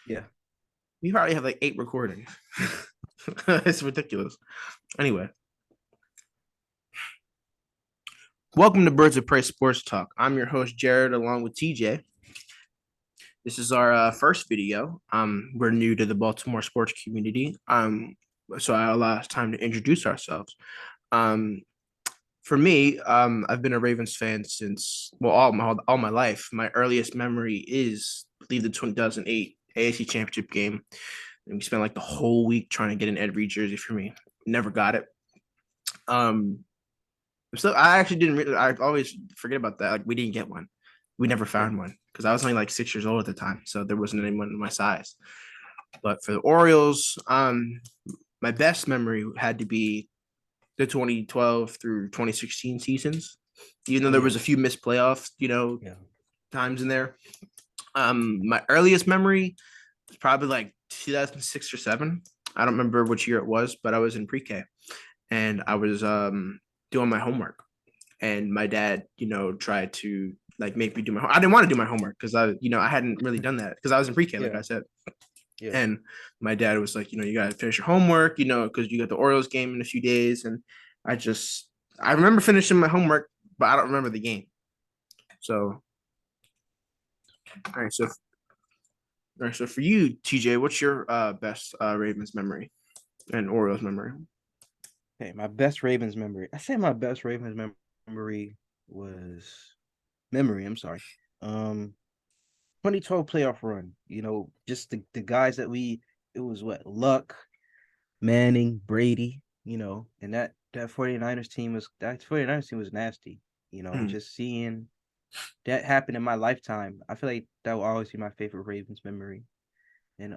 Yeah. We probably have like 8 recordings. It's ridiculous. Anyway, welcome to Birds of Prey Sports Talk. I'm your host Jared, along with TJ. This is our first video. We're new to the Baltimore sports community. So I allow us time to introduce ourselves. Um, for me, I've been a Ravens fan since all my life. My earliest memory is, I believe, the 2008 AFC Championship game, and we spent like the whole week trying to get an Ed Reed jersey for me. Never got it. Um, so I actually didn't. I always forget about that. Like, we didn't get one. We never Yeah. found one because I was only like 6 years old at the time, so there wasn't anyone my size. But for the Orioles, my best memory had to be the 2012 through 2016 seasons. Even though Oh there was yeah. a few missed playoffs, Yeah. times in there. My earliest memory was probably like 2006 or seven. I don't remember which year it was, but I was in pre-K and I was doing my homework, and my dad, tried to like make me do I didn't want to do my homework because I hadn't really done that because I was in pre-K, like Yeah. I said. Yeah. And my dad was like, you got to finish your homework, because you got the Orioles game in a few days. And I just, I remember finishing my homework, but I don't remember the game. So, all right. So for you, TJ, what's your best Ravens memory and Orioles memory? Hey, my best Ravens memory. I say my best Ravens memory was memory. I'm sorry. Um, 2012 playoff run. Just the guys that it was what Luck, Manning, Brady. And that 49ers team was nasty. Mm, Just seeing that happen in my lifetime. I feel like that will always be my favorite Ravens memory. And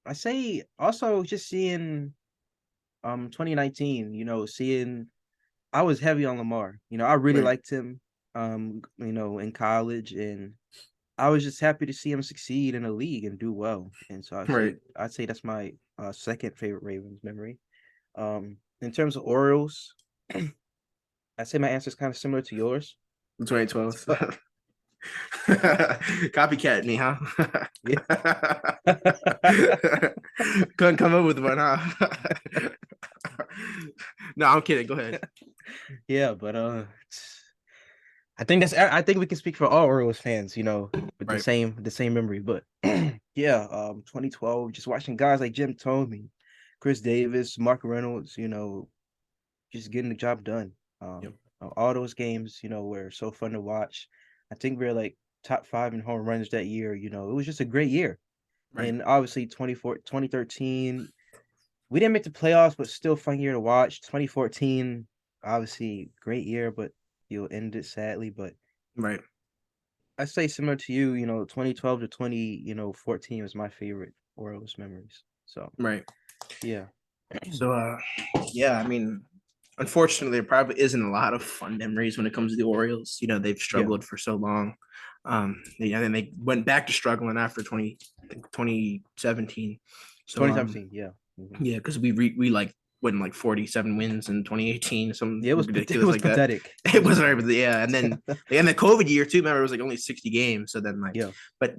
I say also just seeing 2019, seeing I was heavy on Lamar. I really right, liked him in college, and I was just happy to see him succeed in the league and do well. And so right. I'd say that's my second favorite Ravens memory. In terms of Orioles, I'd say my answer is kind of similar to yours. 2012. But Copycat me, huh? yeah. Couldn't come up with one, huh? No, I'm kidding. Go ahead. Yeah, but I think we can speak for all Orioles fans, with the Right. same memory. But yeah, 2012, just watching guys like Jim Thome, Chris Davis, Mark Reynolds, just getting the job done. Yep. All those games, were so fun to watch. I think we are like top five in home runs that year. It was just a great year. Right. And obviously 2013, we didn't make the playoffs, but still fun year to watch. 2014, obviously great year, but ended sadly. But Right. I say similar to you, 2012 to 14 was my favorite Orioles memories. So Right. yeah. So yeah, I mean, unfortunately there probably isn't a lot of fun memories when it comes to the Orioles. They've Yeah. struggled for so long. And they went back to struggling after 2017. So 2017, yeah. yeah, because we like went like 47 wins in 2018, something Yeah, it ridiculous was like that. pathetic. It It was was very, but pathetic. yeah, and the COVID year too. Remember, it was like only 60 games. So then like, Yeah. but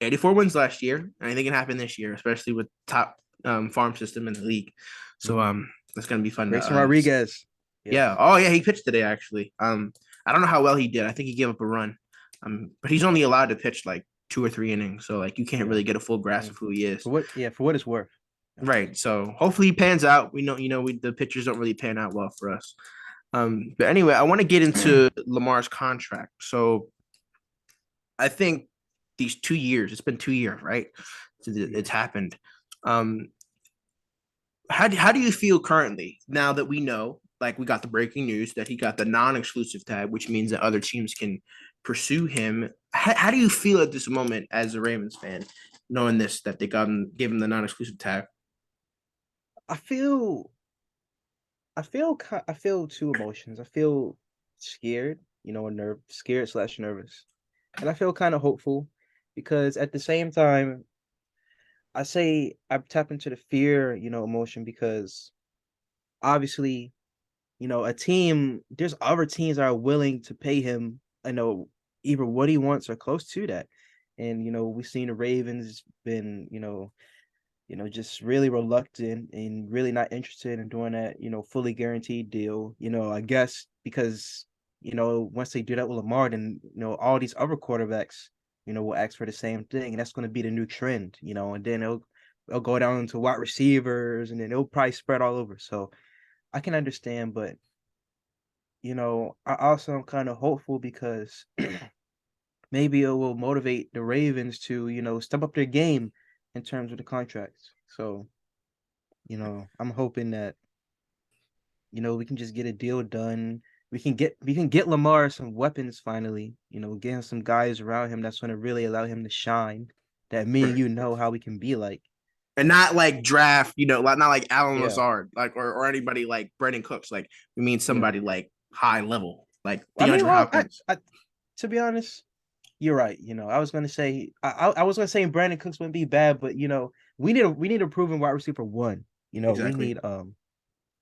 84 wins last year. Anything can happen this year, especially with top farm system in the league. So Hmm. that's gonna be fun to Grayson Rodriguez. yeah. Yes. Oh yeah, he pitched today actually. I don't know how well he did. I think he gave up a run. But he's only allowed to pitch like 2 or 3 innings, so like you can't Yeah. really get a full grasp Mm. of who he is. For what it's worth. Yeah. Right. So hopefully he pans out. We know, the pitchers don't really pan out well for us. But anyway, I want to get into Lamar's contract. So I think these 2 years, it's been 2 years, right? Since Yeah. it's happened. Um, how do you feel currently now that we know, like we got the breaking news that he got the non-exclusive tag, which means that other teams can pursue him. How do you feel at this moment as a Ravens fan, knowing this that they gave him the non-exclusive tag? I feel I feel two emotions. I feel scared, scared slash nervous. And I feel kind of hopeful because at the same time, I say I tap into the fear, emotion because obviously, there's other teams that are willing to pay him, either what he wants or close to that. and we've seen the Ravens been just really reluctant and really not interested in doing that, fully guaranteed deal. I guess because, once they do that with Lamar, then, all these other quarterbacks, will ask for the same thing. And that's going to be the new trend, and then it'll go down into wide receivers and then it'll probably spread all over. So I can understand, but, I also am kind of hopeful because maybe it will motivate the Ravens to, step up their game in terms of the contracts. So, I'm hoping that, we can just get a deal done. We can get Lamar some weapons finally, get him some guys around him that's gonna really allow him to shine. That me and Right. you know how we can be like. And not like draft, like not like Alan Yeah, Lazard, like or anybody like Brandon Cooks. Like we mean yeah. somebody like high level, like I mean, DeAndre well, Hopkins. to be honest, you're right. I was gonna say I was gonna say Brandon Cooks wouldn't be bad, but we need a proven wide receiver one. We Exactly. need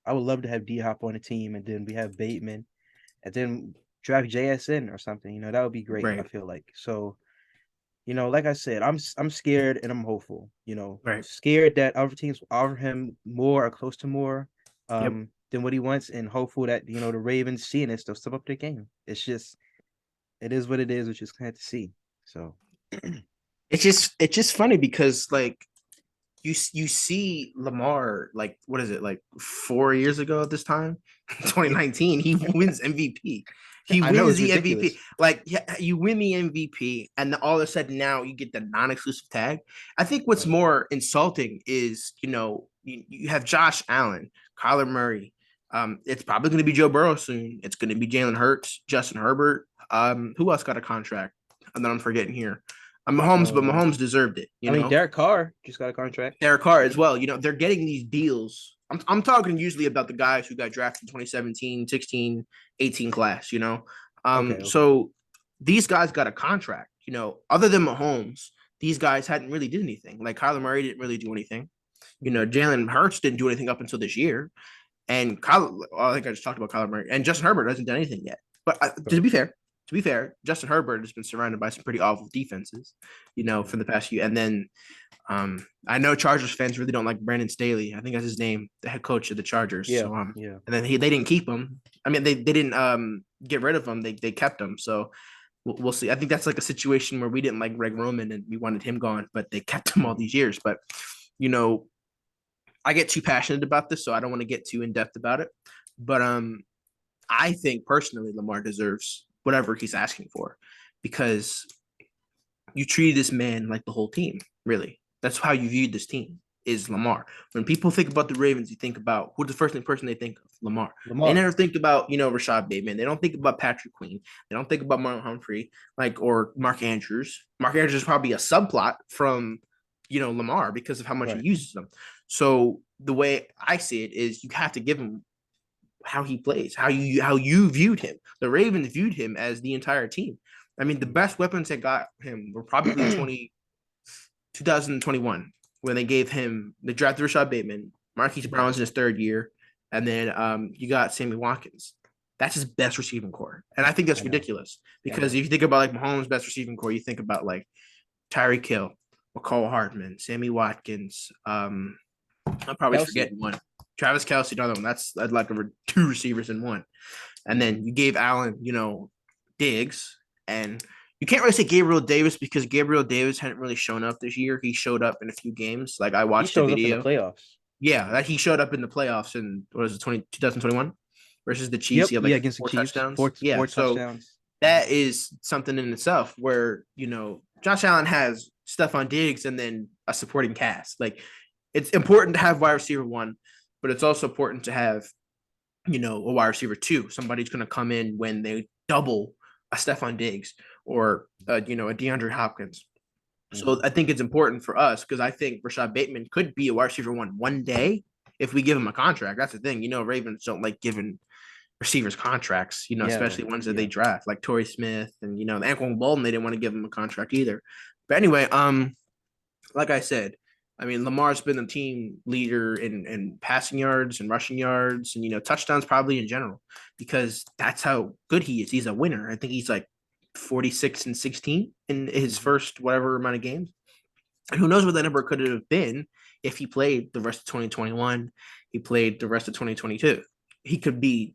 I would love to have D Hop on the team, and then we have Bateman, and then draft JSN or something. That would be great. I Right. feel like so. Like I said, I'm scared and I'm hopeful. Right. Scared that other teams will offer him more or close to more Yep. than what he wants, and hopeful that the Ravens seeing this, they'll step up their game. It is what it is. We just have to see. So It's just funny because like you see Lamar like what is it like 4 years ago at this time, yeah, 2019 he wins MVP. He I know wins it's the MVP. ridiculous. Like yeah, you win the MVP, and all of a sudden now you get the non-exclusive tag. I think what's Right. more insulting is you have Josh Allen, Kyler Murray. It's probably going to be Joe Burrow soon. It's going to be Jalen Hurts, Justin Herbert. Who else got a contract? And then I'm forgetting here. Mahomes, but Um, Mahomes deserved it. I mean, Derek Carr just got a contract. Derek Carr as well. They're getting these deals. I'm talking usually about the guys who got drafted in 2017, 16, 18 class, Okay, okay. So these guys got a contract, other than Mahomes, these guys hadn't really did anything. Like Kyler Murray didn't really do anything. Jalen Hurts didn't do anything up until this year. And I think I just talked about Kyler Murray and Justin Herbert hasn't done anything yet. But Right. to be fair, Justin Herbert has been surrounded by some pretty awful defenses, Yeah. for the past few. And then I know Chargers fans really don't like Brandon Staley. I think that's his name, the head coach of the Chargers. Yeah. So Yeah. and then they didn't keep him. I mean, they didn't get rid of him. They kept him. So we'll see. I think that's like a situation where we didn't like Greg Roman and we wanted him gone, but they kept him all Mhm. these years. But you know, I get too passionate about this, so I don't want to get too in depth about it. But I think personally Lamar deserves whatever he's asking for because you treated this man like the whole team, really. That's how you viewed this team is Lamar. When people think about the Ravens, you think about who's the first person they think of? Lamar. They Lamar. never think about, Rashad Bateman. They don't think about Patrick Queen. They don't think about Marlon Humphrey, or Mark Andrews. Mark Andrews is probably a subplot from, Lamar because of how much he Right. uses them. So the way I see it is you have to give him how he plays, how you viewed him. The Ravens viewed him as the entire team. I mean, the best weapons that got him were probably 2021 when they drafted Rashad Bateman, Marquise Mhm. Brown's in his third year, and then you got Sammy Watkins. That's his best receiving core. And I think that's I know. ridiculous I because know. if you think about like Mahomes' best receiving core, you think about like Tyreek Hill, McCall Hartman, Sammy Watkins. I'm probably Kelsey. forgetting one. Travis Kelsey, another one. That's like over two receivers in one. And Hmm. then you gave Allen, Diggs, and you can't really say Gabriel Davis because Gabriel Davis hadn't really shown up this year. He showed up in a few games. Like I He watched a shows up in the video. playoffs. Yeah, that he showed up in the playoffs in what was it, 2021 versus the Chiefs. Yep. He had Yeah, like against the four Chiefs. touchdowns. Four Yeah, so touchdowns. that is something in itself where, Josh Allen has stuff on Diggs and then a supporting cast. Like it's important to have wide receiver one, but it's also important to have, a wide receiver two. Somebody's going to come in when they double a Stephon Diggs or, a DeAndre Hopkins. So Hmm. I think it's important for us because I think Rashad Bateman could be a wide receiver one day if we give him a contract. That's the thing. Ravens don't like giving receivers contracts, Yeah. especially ones that they Yeah. draft, like Torrey Smith and Anquan Bolden. They didn't want to give him a contract either. But anyway, like I said, I mean Lamar's been the team leader in passing yards and rushing yards and touchdowns probably in general because that's how good he is. He's a winner. I think he's like 46-16 in his Mhm. first whatever amount of games. And who knows what that number could have been if he played the rest of 2021, he played the rest of 2022. He could be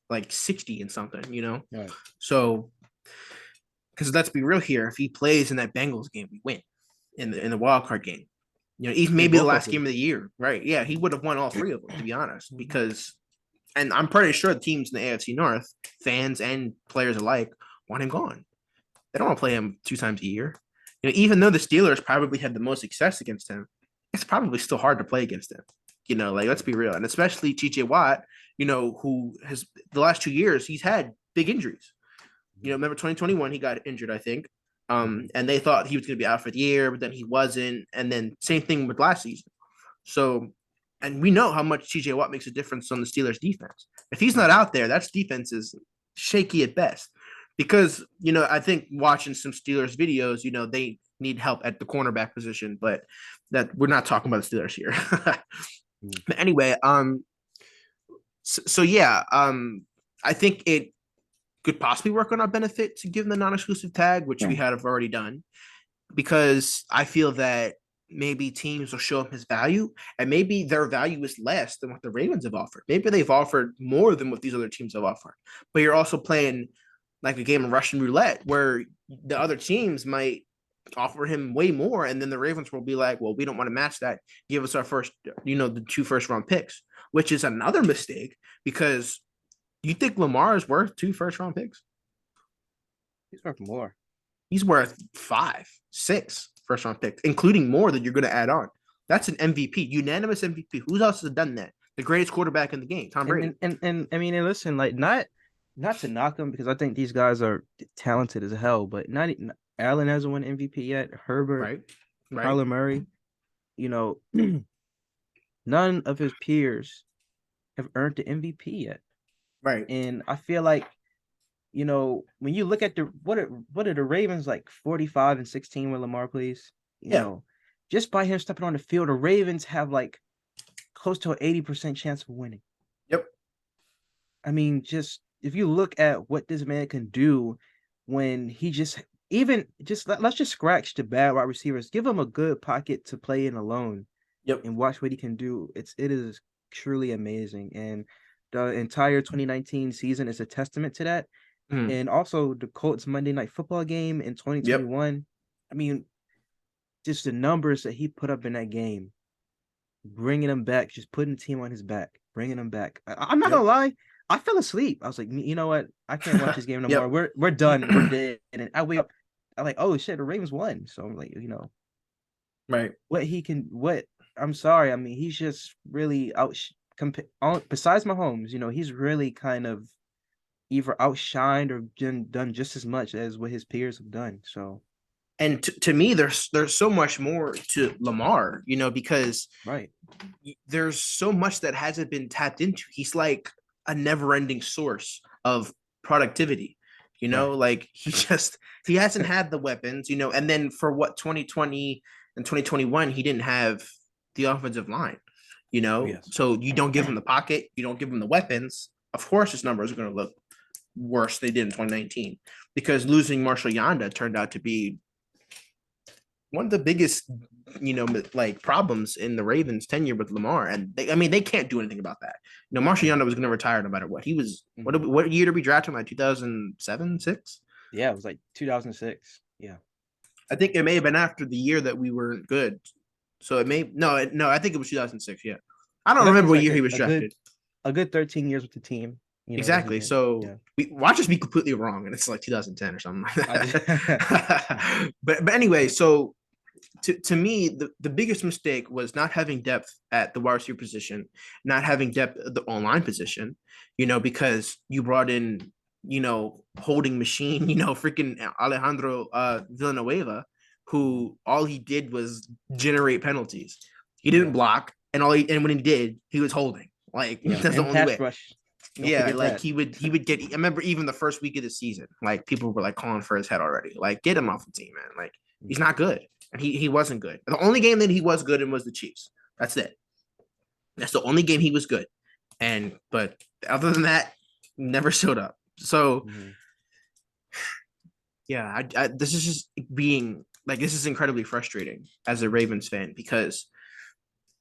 like 60 and something, you know? Right. So, because let's be real here, if he plays in that Bengals game, we win in the wild card game. You know, even Yeah, maybe the both of last game them. of the year, right? Yeah, he would have won all three of them, to be honest, Mhm. because, and I'm pretty sure the teams in the AFC North, fans and players alike, want him gone. They don't want to play him 2 times a year. You know, even though the Steelers probably had the most success against him, it's probably still hard to play against him. You know, like let's be real, and especially TJ Watt, you know, who has the last 2 years he's had big injuries. You know, remember 2021 he got injured, I think, Mhm. and they thought he was going to be out for the year, but then he wasn't, and then same thing with last season. So, and we know how much TJ Watt makes a difference on the Steelers defense. If he's not Right. out there, that defense is shaky at best. Because, you know, I think watching some Steelers videos, you know, they need help at the cornerback position, but that we're not talking about the Steelers here. Mhm. But anyway, so yeah, I think it could possibly work on our benefit to give them the non-exclusive tag, which we have already done, because I feel that maybe teams will show him his value, and maybe their value is less than what the Ravens have offered. Maybe they've offered more than what these other teams have offered. But you're also playing like a game of Russian roulette where the other teams might offer him way more, and then the Ravens will be like, well, we don't want to match that. Give us our first, you know, the 2 first round picks, which is another mistake because you think Lamar is worth 2 first round picks? He's worth more. He's worth 5, 6 first round picks, including more that you're going to add on. That's an MVP, unanimous MVP. Who else has done that? The greatest quarterback in the game, Tom And Brady. and I mean, and listen, like not to knock them because I think these guys are talented as hell, but not Allen hasn't won MVP yet. Herbert, Right, right, Kyler Murray, you know, none of his peers have earned the MVP yet. right. And I feel like, when you look at what are the Ravens like 45-16 with Lamar, please? You Yeah, know, just by him stepping on the field, the Ravens have like close to an 80% chance of winning. yep, I mean, just if you look at what this man can do when he just even just let's just scratch the bad wide receivers, give him a good pocket to play in alone yep. and watch what he can do. It is truly amazing. And the entire 2019 season is a testament to that. Mm, And also the Colts Monday Night Football game in yep, 2021. I mean, just the numbers that he put up in that game, bringing him back, just putting the team on his back, bringing him back. I'm not gonna yep, lie, I fell asleep. I was like, you know what? I can't watch this game no more. yep. We're done. We're dead. And I wake up, I'm like, oh shit, the Ravens won. So I'm like, Right. what he can. What I'm sorry. I mean, he's just really besides Mahomes, he's really kind of either outshined or done just as much as what his peers have done. So And to me, there's so much more to Lamar, you know, because right, there's so much that hasn't been tapped into. He's like a never-ending source of productivity. You know, right. like he hasn't had the weapons, you know, and then for what 2020 and 2021, he didn't have the offensive line, you Oh know. yes. So you don't give him the pocket, you don't give him the weapons. Of course, his numbers are going to look worse than they did in 2019 because losing Marshall Yanda turned out to be one of the biggest, you know, like problems in the Ravens' tenure with Lamar, and I mean, they can't do anything about that. You know, Marshall Right. Yanda was going to retire no matter what. He was Mhm. what year did we draft him? Like 2007, six. Yeah, it was like 2006. Yeah. I think it may have been after the year that we weren't good. So it may no, I think it was 2006. Yeah, I So don't that remember means what like year he a, was a good drafted a good 13 years with the team, that he exactly. did. So Yeah. we watch us be completely wrong, and it's like 2010 or something like I just that. but anyway, so to me, the biggest mistake was not having depth at the wide receiver position, not having depth at the online position, you know, because you brought in, you know, holding machine, you know, freaking Alejandro Villanueva, who all he did was generate penalties. He didn't yeah. block, and and when he did, he was holding. Like Yeah. that's the And only pass way. rush. Don't Yeah, forget like that. he would get. I remember even the first week of the season, like people were like calling for his head already. Like get him off the team, man. Like he's Mhm. not good, and he wasn't good. The only game that he was good in was the Chiefs. That's it. That's the only game he was good, but other than that, never showed up. So Mhm. Yeah, this is just being like this is incredibly frustrating as a Ravens fan because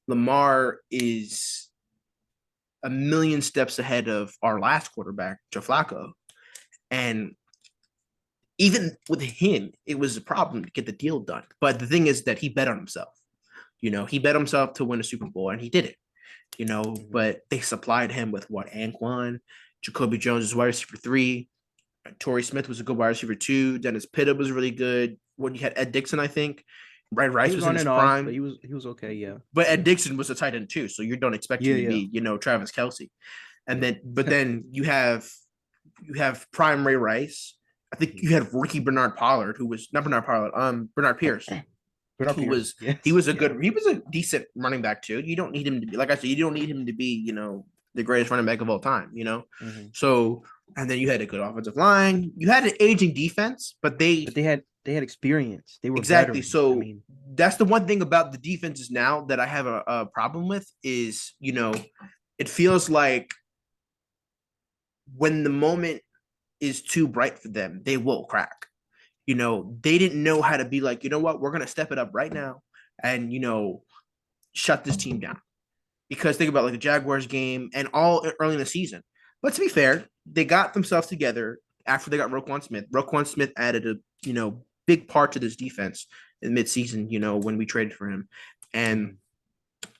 Lamar is a million steps ahead of our last quarterback, Joe Flacco, and even with him, it was a problem to get the deal done. But the thing is that he bet on himself. He bet himself to win a Super Bowl, and he did it. Mhm. But they supplied him with what Anquan, Jacoby Jones is wide receiver 3, Torrey Smith was a good wide receiver 2, Dennis Pitta was really good. When you had Ed Dixon, I think, Red He Rice was was in on his and off, but prime, he was okay. Yeah, but Ed yeah, Dixon was a tight end too, so you don't expect him yeah, to yeah, be, Travis Kelsey. And yeah. then you have prime Ray Rice. I think Mhm. you had Ricky Bernard Pollard, who was not Bernard Pollard, Bernard Pierce, Bernard who Pierce. was he Yes. was a Yeah. good he was a decent running back too. You don't need him to be like I said, you don't need him to be, the greatest running back of all time. Hmm. So and then you had a good offensive line. You had an aging defense, but But they had experience. They were exactly. veterans. I So mean, that's the one thing about the defenses now that I have a problem with is, it feels like when the moment is too bright for them, they will crack. They didn't know how to be like, you know what, we're gonna step it up right now and shut this team down. Because think about like the Jaguars game and all early in the season. But to be fair, they got themselves together after they got Roquan Smith. Roquan Smith added a big part to this defense in midseason. When we traded for him, and mhm.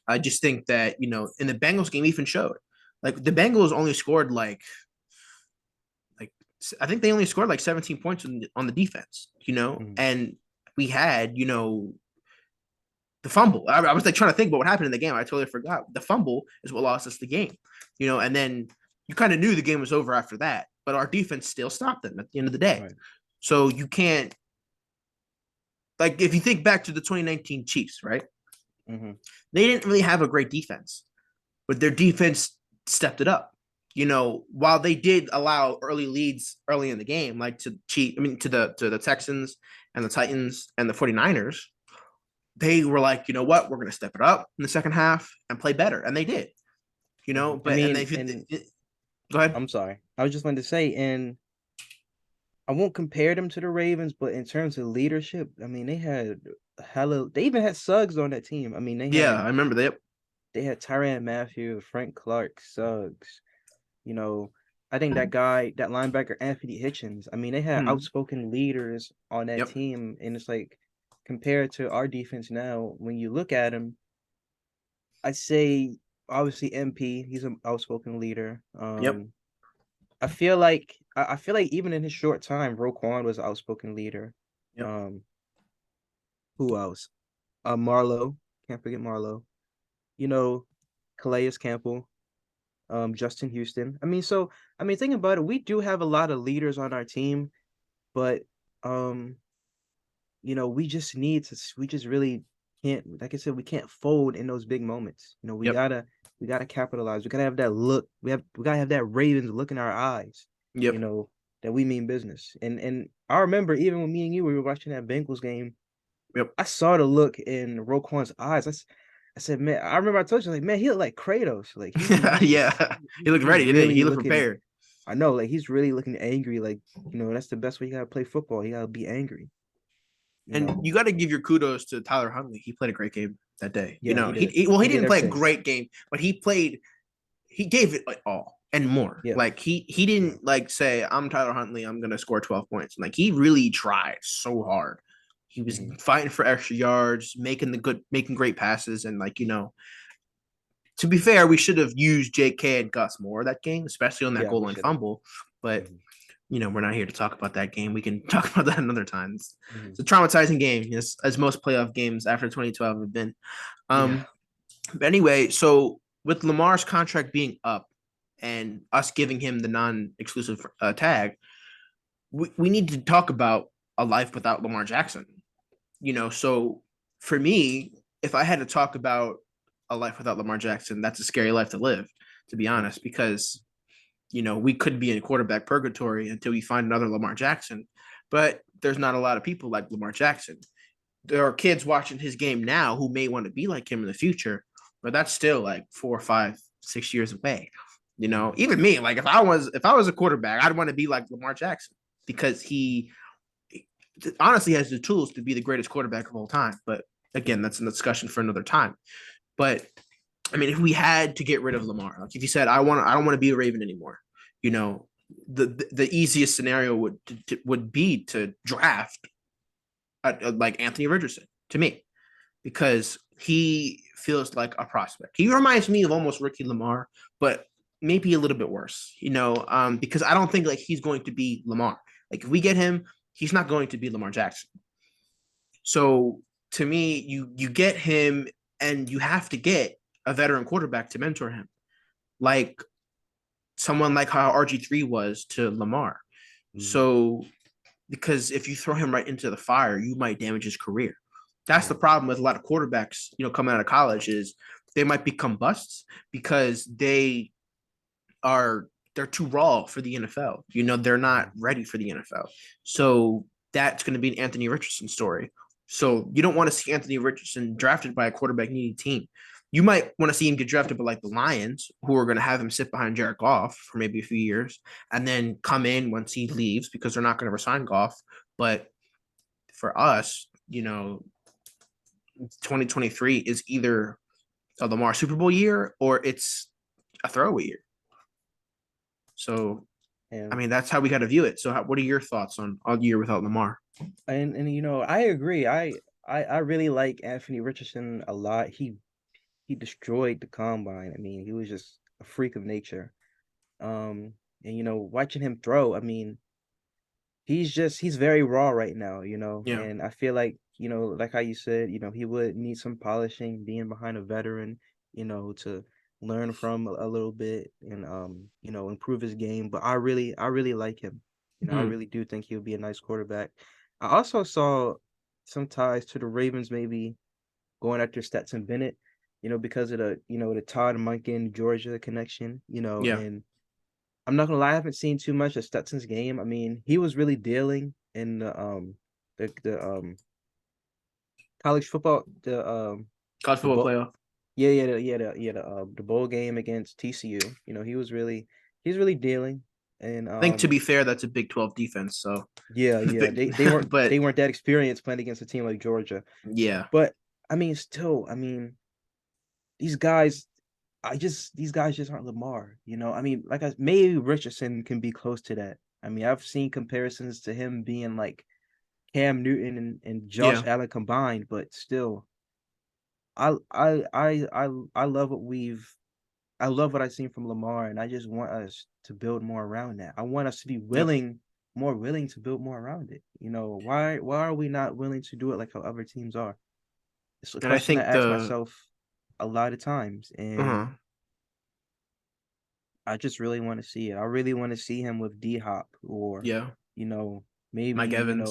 I just think that in the Bengals game even showed like the Bengals only scored like I think they only scored like 17 points on the defense. Mhm. And we had the fumble. I was like trying to think about what happened in the game. I totally forgot. The fumble is what lost us the game. And then you kind of knew the game was over after that, but our defense still stopped them at the end of the day. Right. So you can't like if you think back to the 2019 Chiefs, right? Hmm. They didn't really have a great defense, but their defense stepped it up. While they did allow early leads early in the game, like to the Texans and the Titans and the 49ers, they were like, you know what, we're going to step it up in the second half and play better, and they did. I But and mean, they and go ahead. I'm sorry. I was just going to say, and I won't compare them to the Ravens, but in terms of leadership, I mean, they had hella. They even had Suggs on that team. I mean, they Yeah, had I remember that. they had Tyrann Matthew, Frank Clark, Suggs. You know, I think that guy, that linebacker, Anthony Hitchens. I mean, they had Hmm. outspoken leaders on that Yep. team, and it's like compared to our defense now, when you look at him, I'd say obviously MP, he's an outspoken leader. Yep. I feel like even in his short time, Roquan was an outspoken leader. Yep. Um, who else? Marlowe, can't forget Marlowe. You know, Calais Campbell, Justin Houston. I mean, thinking about it, we do have a lot of leaders on our team, but um, we just really can't, like I said, we can't fold in those big moments. We Yep. gotta capitalize. We gotta have that look. We gotta have that Ravens look in our eyes, you Yep. know, that we mean business. And I remember even when me and you we were watching that Bengals game, Yep. I saw the look in Roquan's eyes. I said, man, I remember I told you, like, man, he looked like Kratos. Like he's just Yeah. He looked he's ready, didn't he? really He looked looking. prepared. I know, like he's really looking angry. Like, that's the best way you gotta play football. You gotta be angry. You And know. you got to give your kudos to Tyler Huntley. He played a great game that day. Yeah, he did. He He did didn't play a everything. great game, but he gave it like all and more. Yeah. Like he Yeah. didn't like say, I'm Tyler Huntley, I'm gonna score 12 points. Like he really tried so hard. He was Hmm. fighting for extra yards, making great passes, and to be fair, we should have used JK and Gus more that game, especially on that Yeah, goal we line should have. fumble. But Hmm. we're not here to talk about that game. We can talk about that another time. It's Hmm. a traumatizing game, as most playoff games after 2012 have been. Yeah. But anyway, so with Lamar's contract being up and us giving him the non-exclusive tag, we need to talk about a life without Lamar Jackson. So for me, if I had to talk about a life without Lamar Jackson, that's a scary life to live, to be Hmm. honest, because we could be in quarterback purgatory until we find another Lamar Jackson. But there's not a lot of people like Lamar Jackson. There are kids watching his game now who may want to be like him in the future, but that's still like 4, 5, 6 years away. Hmm. Even me, like if I was a quarterback, I'd want to be like Lamar Jackson because honestly has the tools to be the greatest quarterback of all time. But again, that's a discussion for another time. But I mean, if we had to get rid of Lamar, like if you said, I don't want to be a Raven anymore, you know, the easiest scenario would be to draft like Anthony Richardson to me, because he feels like a prospect. He reminds me of almost Ricky Lamar, but maybe a little bit worse, because I don't think like he's going to be Lamar. Like if we get him, he's not going to be Lamar Jackson. So to me, you get him, and you have to get a veteran quarterback to mentor him, like someone like how RG3 was to Lamar. Mhm. So because if you throw him right into the fire, you might damage his career. That's the Right. problem with a lot of quarterbacks, coming out of college, is they might become busts because they're too raw for the NFL. They're not Mhm. ready for the NFL. So that's going to be an Anthony Richardson story. So you don't want to see Anthony Richardson drafted by a quarterback needy team. You might want to see him get drafted by like the Lions, who are going to have him sit behind Jared Goff for maybe a few years, and then come in once he leaves because they're not going to resign Goff. But for us, 2023 is either a Lamar Super Bowl year or it's a throwaway year. So I And mean, that's how we got to view it. So, what are your thoughts on a year without Lamar? I agree. I really like Anthony Richardson a lot. He destroyed the combine. I mean, he was just a freak of nature. And watching him throw, I mean, he's very raw right now, Yeah. and I feel like, like how you said, he would need some polishing being behind a veteran, to learn from a little bit and improve his game. But I really like him. I Hmm. really do think he'll be a nice quarterback. I also saw some ties to the Ravens maybe going after Stetson Bennett, because of the Todd Monken Georgia connection, Yeah. and I'm not gonna lie, I haven't seen too much of Stetson's game. I mean, he was really dealing in the college football, College the football bowl, playoff. the bowl game against TCU. He's really dealing, and I think to be fair, that's a Big 12 defense. So, yeah, they weren't but they weren't that experienced playing against a team like Georgia. yeah, But I mean, still, I mean, these guys, these guys just aren't Lamar. I mean, maybe Richardson can be close to that. I mean, I've seen comparisons to him being like Cam Newton and Josh yeah, Allen combined, but still, I love I love what I've seen from Lamar, and I just want us to build more around that. I want us to be yep. more willing to build more around it. Why are we not willing to do it like how other teams are? It's a And I question I think ask myself a lot of times, uh and I just really want to see it. I really want to see him with D Hop or, yeah, you know, maybe, Mike Evans,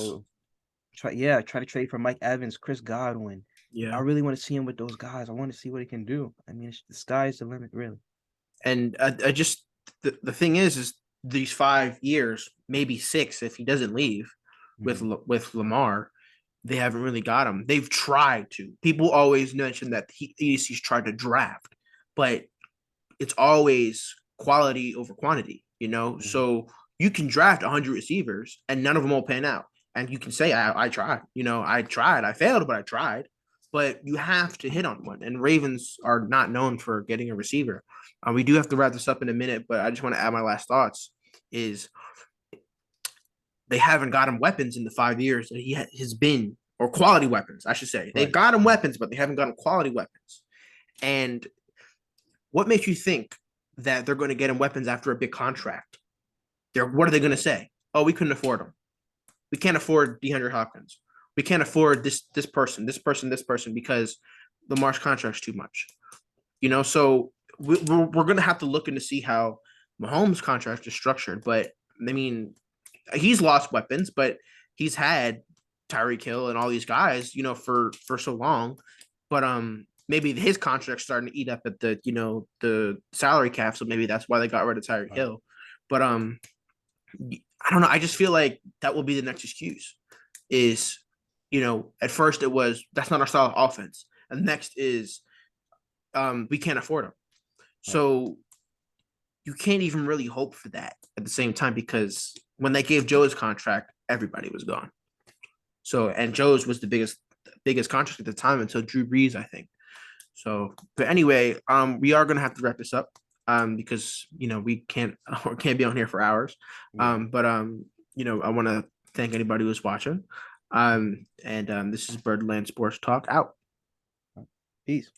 try to trade for Mike Evans, Chris Godwin. I yeah. really want to see him with those guys. I want to see what he can do. I mean, the sky's the limit, really. And I just the thing is these 5 years, maybe six, if he doesn't leave with Mhm. with Lamar, they haven't really got him. They've tried to. People always mention that he's tried to draft, but it's always quality over quantity, Mhm. So you can draft 100 receivers and none of them will pan out. And you can say, I tried, I tried, I failed, but I tried. But you have to hit on one. And Ravens are not known for getting a receiver. We do have to wrap this up in a minute, but I just want to add my last thoughts is they haven't got him weapons in the 5 years that he has been, or quality weapons, I should say. They've Right. got him Right. weapons, but they haven't got him quality weapons. And what makes you think that they're going to get him weapons after a big contract? What are they going to say? Oh, we couldn't afford him. We can't afford DeAndre Hopkins. We can't afford this person, this person, this person because Lamar's contract's too much. So we're going to have to look into see how Mahomes' contract is structured. But I mean, he's lost weapons, but he's had Tyreek Hill and all these guys, for so long. But maybe his contract's starting to eat up at the salary cap, so maybe that's why they got rid of Tyreek Right. Hill. But I don't know. I just feel like that will be the next excuse. Is at first it was that's not our style of offense, and next is we can't afford him. Right. So you can't even really hope for that at the same time because when they gave Joe his contract, everybody was gone. So, and Joe's was the biggest contract at the time until Drew Brees, I think. So, but anyway, we are gonna have to wrap this up, because we can't be on here for hours. Yeah. But I want to thank anybody who's watching. And this is Birdland Sports Talk out. Peace.